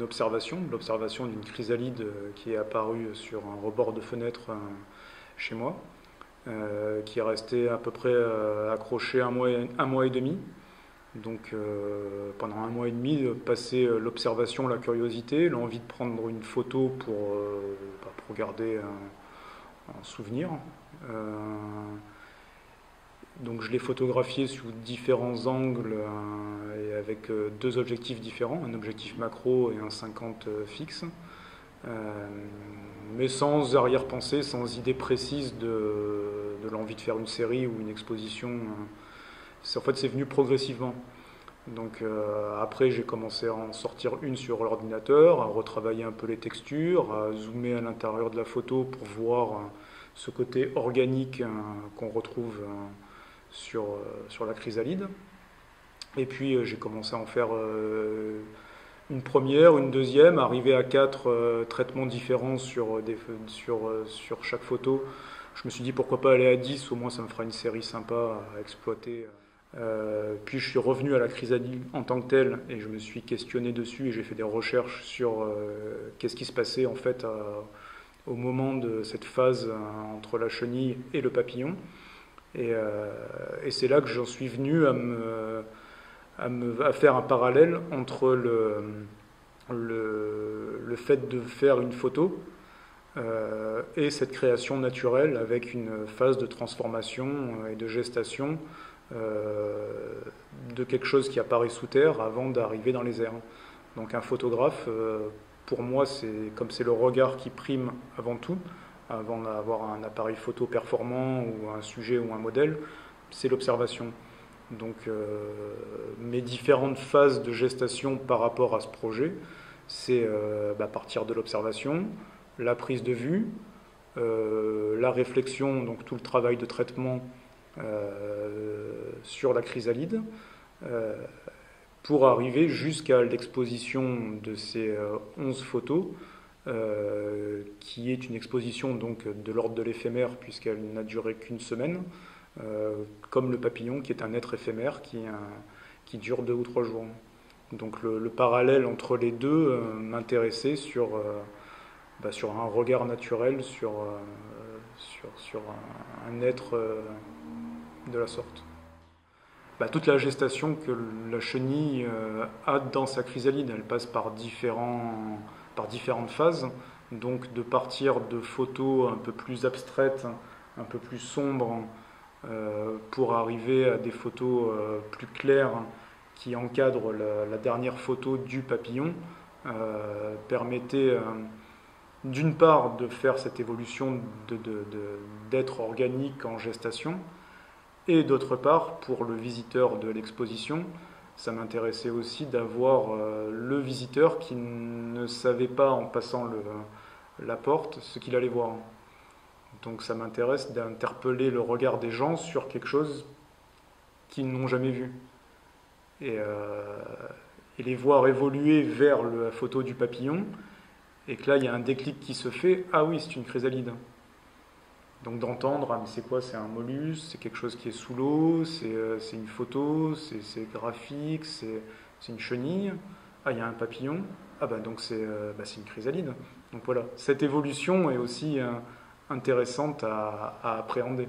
observation, l'observation d'une chrysalide qui est apparue sur un rebord de fenêtre chez moi, qui est restée à peu près accrochée un mois et demi. Donc pendant un mois et demi, passer l'observation, la curiosité, l'envie de prendre une photo pour garder un souvenir. Donc je l'ai photographié sous différents angles et avec deux objectifs différents, un objectif macro et un 50 fixe, mais sans arrière-pensée, sans idée précise de l'envie de faire une série ou une exposition. En fait, c'est venu progressivement. Donc après, j'ai commencé à en sortir une sur l'ordinateur, à retravailler un peu les textures, à zoomer à l'intérieur de la photo pour voir ce côté organique qu'on retrouve sur la chrysalide. Et puis j'ai commencé à en faire une première, une deuxième, arriver à quatre traitements différents sur chaque photo. Je me suis dit pourquoi pas aller à 10, au moins ça me fera une série sympa à exploiter. Puis je suis revenu à la chrysalide en tant que telle et je me suis questionné dessus et j'ai fait des recherches sur qu'est-ce qui se passait en fait au moment de cette phase entre la chenille et le papillon. Et c'est là que j'en suis venu à faire un parallèle entre le fait de faire une photo et cette création naturelle avec une phase de transformation et de gestation de quelque chose qui apparaît sous terre avant d'arriver dans les airs. Donc un photographe, pour moi, c'est le regard qui prime avant tout, avant d'avoir un appareil photo performant ou un sujet ou un modèle, c'est l'observation. Donc mes différentes phases de gestation par rapport à ce projet, c'est partir de l'observation, la prise de vue, la réflexion, donc tout le travail de traitement sur la chrysalide, pour arriver jusqu'à l'exposition de ces 11 photos, qui est une exposition donc de l'ordre de l'éphémère puisqu'elle n'a duré qu'une semaine, comme le papillon qui est un être éphémère qui dure 2 ou 3 jours. Donc le parallèle entre les deux m'intéressait sur un regard naturel sur un être de la sorte. Toute la gestation que la chenille a dans sa chrysalide, elle passe par différentes phases, donc de partir de photos un peu plus abstraites, un peu plus sombres, pour arriver à des photos plus claires qui encadrent la dernière photo du papillon, permettait d'une part de faire cette évolution d'être organique en gestation, et d'autre part, pour le visiteur de l'exposition, ça m'intéressait aussi d'avoir le visiteur qui ne savait pas en passant la porte ce qu'il allait voir. Donc ça m'intéresse d'interpeller le regard des gens sur quelque chose qu'ils n'ont jamais vu. Et les voir évoluer vers la photo du papillon, et que là il y a un déclic qui se fait, ah oui c'est une chrysalide. Donc d'entendre, ah mais c'est quoi, c'est un mollusque, c'est quelque chose qui est sous l'eau, c'est une photo, c'est graphique, c'est une chenille, ah il y a un papillon, ah donc c'est une chrysalide. Donc voilà, cette évolution est aussi intéressante à appréhender.